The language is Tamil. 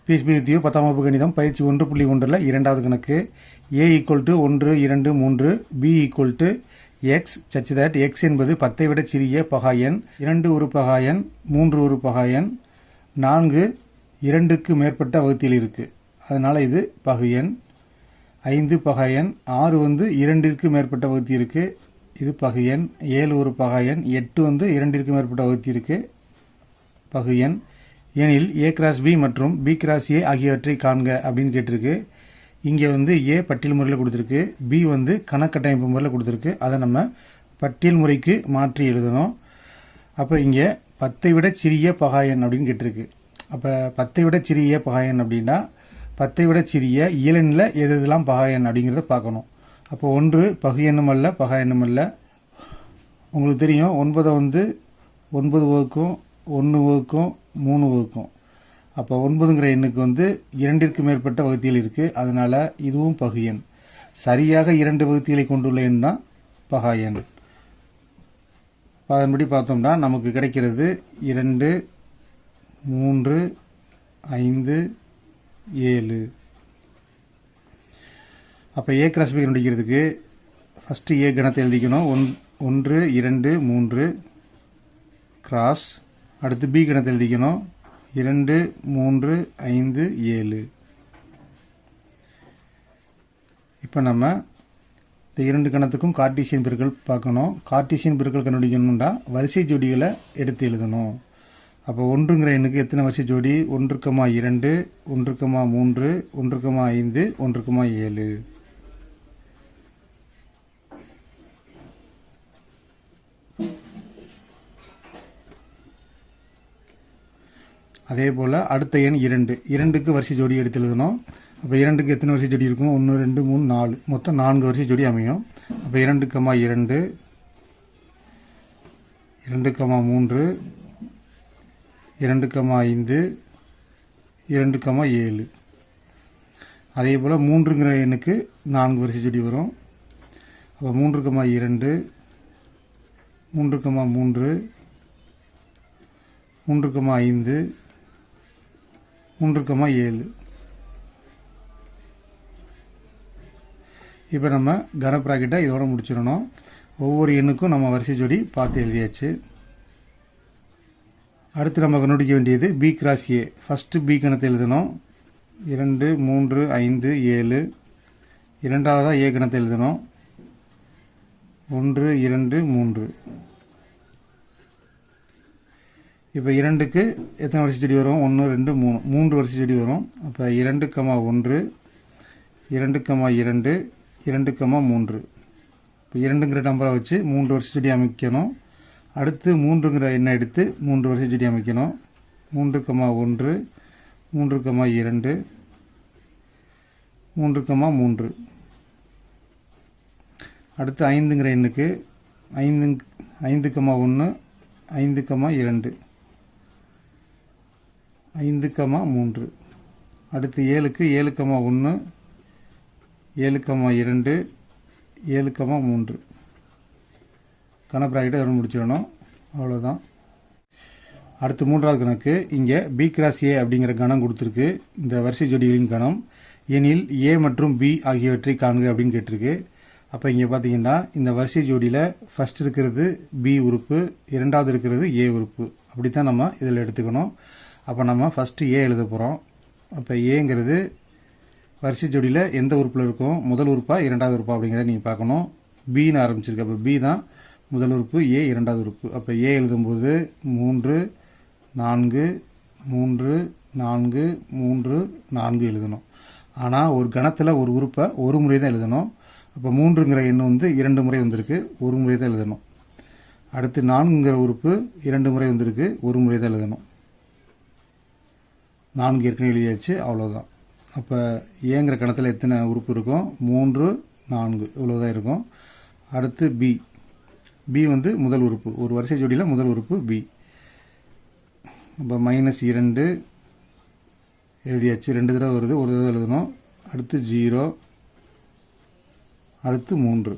பிஎஸ்பி வித்தியோ 10ஆம் வகுப்பு கணிதம் பயிற்சி 1.1 இரண்டாவது கணக்கு a = 1 2 3 b = x such that x என்பது 10 விட சிறிய பகா எண் 2 ஒரு பகா எண் 3 ஒரு பகா எண் 4 2க்கு மேற்பட்ட வகுத்தியில் இருக்கு அதனால இது பகு எண் 5 பகா எண் 6 வந்து 2ற்கு மேற்பட்ட வகுத்தி இருக்கு இது பகு எண் 7 ஒரு பகா எண் 8 வந்து 2ற்கு மேற்பட்ட வகுத்தி இருக்கு பகு எண் எனில் a கிராஸ் b மற்றும் b கிராஸ் a ஆகியவற்றை காண்க அப்படின்னு கேட்டிருக்கு. இங்கே வந்து a பட்டியல் முறையில் கொடுத்துருக்கு, b வந்து கணக்கட்டமைப்பு முறையில் கொடுத்துருக்கு. அதை நம்ம பட்டியல் முறைக்கு மாற்றி எழுதணும். அப்போ இங்கே 10ஐ விட சிறிய பகா எண் அப்படின்னு கேட்டிருக்கு. அப்போ 10ஐ விட சிறிய பகா எண் அப்படின்னா 10ஐ விட சிறிய இயலெண்ணில் எதெல்லாம் பகா எண் அப்படிங்கிறத பார்க்கணும். அப்போ 1 பகு எண்ணும் அல்ல பகா எண்ணும் அல்ல. உங்களுக்கு தெரியும் 9 வந்து 9 வகுக்கும் 1 வகுக்கும் 3 வகுக்கும். அப்போ 9ங்கிற எண்ணுக்கு வந்து 2ற்கு மேற்பட்ட வகுத்திகள் இருக்குது. அதனால் இதுவும் பகு எண். சரியாக 2 வகுத்திகளை கொண்டுள்ள எண் தான் பகா எண். அதன்படி பார்த்தோம்னா நமக்கு கிடைக்கிறது 2 3 5 7. அப்போ a கிராஸ் b கண்டுபிடிக்கிறதுக்கு ஃபஸ்ட்டு a கணத்தை எழுதிக்கணும். 1 2 3 கிராஸ். அடுத்து b கணத்தை எழுதிக்கணும் 2 3 5 7. இப்போ நம்ம இந்த இரண்டு கணத்துக்கும் கார்ட்டீசியன் பெருக்கல் பார்க்கணும். கார்ட்டீசியன் பெருக்கல் கண்டுபிடிக்கணும்னா வரிசை ஜோடிகளை எடுத்து எழுதணும். அப்போ 1ங்கிற எண்ணுக்கு எத்தனை வரிசை ஜோடி? 1, 2 1, 3 1, 5 1, 7. அதே போல் அடுத்த எண் 2. 2க்கு வரிசை ஜோடி எடுத்து எழுதணும். அப்போ 2க்கு எத்தனை வரிசை ஜோடி இருக்கும்? 1 2 3 4 மொத்தம் 4 வரிசை ஜோடி அமையும். அப்போ 2, 2 2, 3 2, 5 2, 7. அதே போல் 3ங்கிற எண்ணுக்கு 4 வரிசை ஜோடி வரும். அப்போ 3, 2 3, 3 3, 5 3, 7. இப்போ நம்ம கன பிராக்கெட்டை இதோட முடிச்சிடணும். ஒவ்வொரு எண்ணுக்கும் நம்ம வரிசை ஜோடி பார்த்து எழுதியாச்சு. அடுத்து நம்ம கண்டுபிடிக்க வேண்டியது b cross a. First b கணத்தை எழுதணும். 2 3 5 7. இரண்டாவதாக a கணத்தை எழுதணும். 1 2 3. இப்போ 2க்கு எத்தனை வரிசை ஜோடி வரும்? 1 2 3 3 வரிசை ஜோடி வரும். அப்போ 2, 1 2, 2 2, 3. இப்போ 2ங்கிற நம்பரை வச்சு 3 வரிசை ஜோடி அமைக்கணும். அடுத்து 3ங்கிற எண்ணை எடுத்து 3 வரிசை ஜோடி அமைக்கணும். 3, 1 3, 2 3, 3. அடுத்து 5ங்கிற எண்ணுக்கு 5, 1 5, 2 5, 3. அடுத்து 7க்கு 7, 1 7, 2 7, 3. கணக்கு பிராக்கெட்டை அதோட முடிச்சிடணும். அவ்வளோதான். அடுத்து 3வது கணக்கு. இங்கே b கிராஸ் a அப்படிங்கிற கணம் கொடுத்துருக்கு. இந்த வரிசை ஜோடிகளின் கணம் எனில் a மற்றும் b ஆகியவற்றை காண்க அப்படின்னு கேட்டிருக்கு. அப்போ இங்கே பார்த்தீங்கன்னா இந்த வரிசை ஜோடியில் ஃபஸ்ட் இருக்கிறது b உறுப்பு, இரண்டாவது இருக்கிறது a உறுப்பு. அப்படித்தான் நம்ம இதில் எடுத்துக்கணும். அப்போ நம்ம ஃபஸ்ட்டு a எழுத போகிறோம். அப்போ ஏங்கிறது வரிசை ஜோடியில் எந்த உறுப்பில் இருக்கும்? முதல் உறுப்பா இரண்டாவது உறுப்பா அப்படிங்கிறத நீங்கள் பார்க்கணும். பின்னு ஆரம்பிச்சிருக்கு. அப்போ b தான் முதல் உறுப்பு, a இரண்டாவது உறுப்பு. அப்போ a எழுதும்போது 3 4 3 4 3 4 எழுதணும். ஆனால் ஒரு கணத்தில் ஒரு உறுப்பை ஒரு முறை தான் எழுதணும். அப்போ 3ங்கிற எண் வந்து 2 முறை வந்திருக்கு, ஒரு முறை தான் எழுதணும். அடுத்து 4ங்கிற உறுப்பு 2 முறை வந்திருக்கு, ஒரு முறை தான் எழுதணும். 4 ஏற்கனவே எழுதியாச்சு. அவ்வளோதான். அப்போ ஏங்கிற கணத்தில் எத்தனை உறுப்பு இருக்கும்? 3 4 இவ்வளோதான் இருக்கும். அடுத்து b வந்து முதல் உறுப்பு, ஒரு வரிசை ஜோடியில் முதல் உறுப்பு b. அப்போ -2 எழுதியாச்சு. 2 தடவை வருது, ஒரு தடவை எழுதணும். அடுத்து 0, அடுத்து 3.